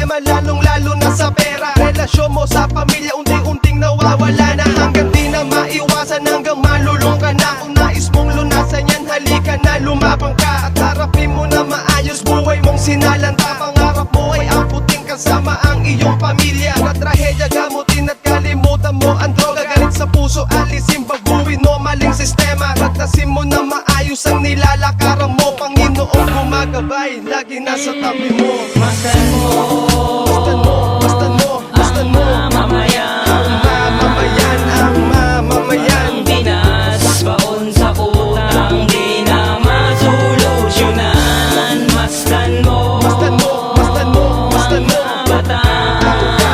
problema, lalong lalo na sa pera. Relasyon mo sa pamilya unti-unting nawawala na, hanggang di na maiwasan, hanggang malulong ka na. Kung nais mong lunasan yan, halika na, lumabang ka. At harapin mo na maayos buhay mong sinalanta. Pangarap mo ay abutin kasama ang iyong pamilya. Na trahedya gamutin at kalimutan mo ang droga. Galit sa puso alisin, baguhin mo maling sistema. Ratasin mo na maayos ang nilalakaran mo. Panginoong gumagabay, lagi nasa tabi mo. Masdan mo, Masdan mo, masdan mo, masdan mo mamamayan, ang mamamayan, ang mamamayan. ang Pinas, baon sa utang, di na masolusyonan. Masdan mo, Masdan mo, masdan mo, masdan mo kabataan,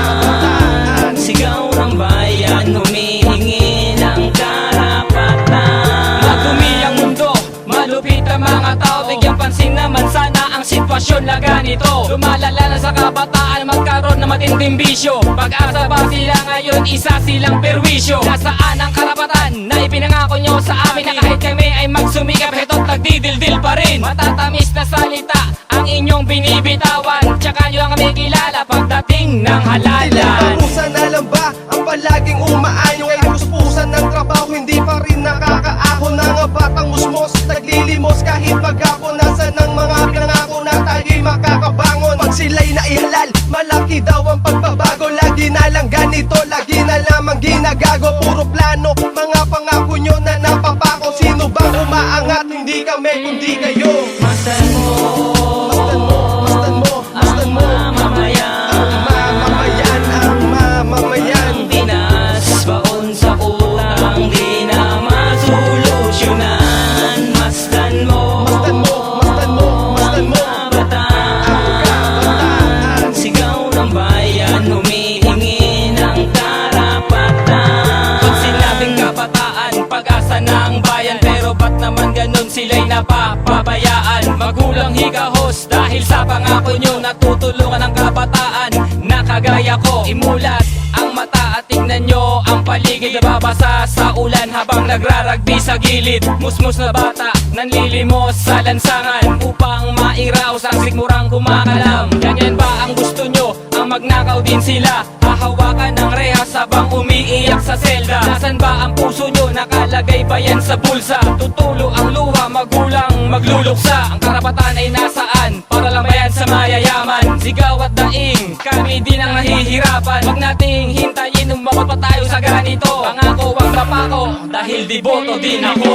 sigaw ng bayan, humihingi ng karapatan. Madumi ang mundo, malupit ang mga tao, bigyan pansin naman sana ang sitwasyon na ganito. Lumalala na sa kabataan, magkaroon na matinding bisyo. Pag-asa ba sila ngayon, isa silang perwisyo. Nasaan ang karapatan na ipinangako nyo sa amin, na kahit kami ay magsumikap, heto't nagdidildil pa rin. Matatamis na salita ang inyong binibitawan, tsaka nyo lang kami kilala pagdating ng halalan. Tinapakusan na lang ba ang palaging umaayong? Ay puspusan ng trabaho, hindi pa rin nakakaahon. Ang batang musmos, naglilimos kahit maghapon. Nasaan ang mga pinangako na tayo'y makakabangon? Pag sila'y naihalal, malaki daw ang pagbabago. Lagi na lang ganito, lagi na lamang ginagago. Puro plano, mga pangako nyo na napapako. Sino bang umaangat? Hindi kami kundi kayo. Masdan mo, Masdan mo, masdan mo, masdan mo mamamayan, ang mamamayan, ang mamamayan. ang Pinas, baon sa utang, di na masolusyonan. Masdan mo, Masdan mo, masdan mo, masdan mo kabataan, sigaw ng bayan, humihingi ng karapatan. Kung sinabing kabataan, pag-asa ng bayan, pero ba't naman ganun sila'y napapabayaan? Magulang higahos dahil sa pangako nyo, natutulungan ang kabataan na kagaya ko. Imulat ang mata at tignan nyo ang paligid, nababasa sa ulan habang nagraragbi sa gilid. Musmus na bata, nanlilimos sa lansangan upang mairaos ang sikmurang kumakalam. Ganyan ba ang gusto nyo? Ang magnakaw din sila, hahawakan ng rehas habang umiiyak sa selda. Nasaan ba ang puso nyo? Nakalagay ba yan sa bulsa? Tutulo ang luha, magulang magluluksa. Ang karapatan ay nasaan? Para lang ba yan sa mayayaman? Sigaw at daing, kami din ang nahihirapan. Huwag nating hintayin, umabot pa tayo sa ganito. Pangako wag mapako, dahil diboto din ako.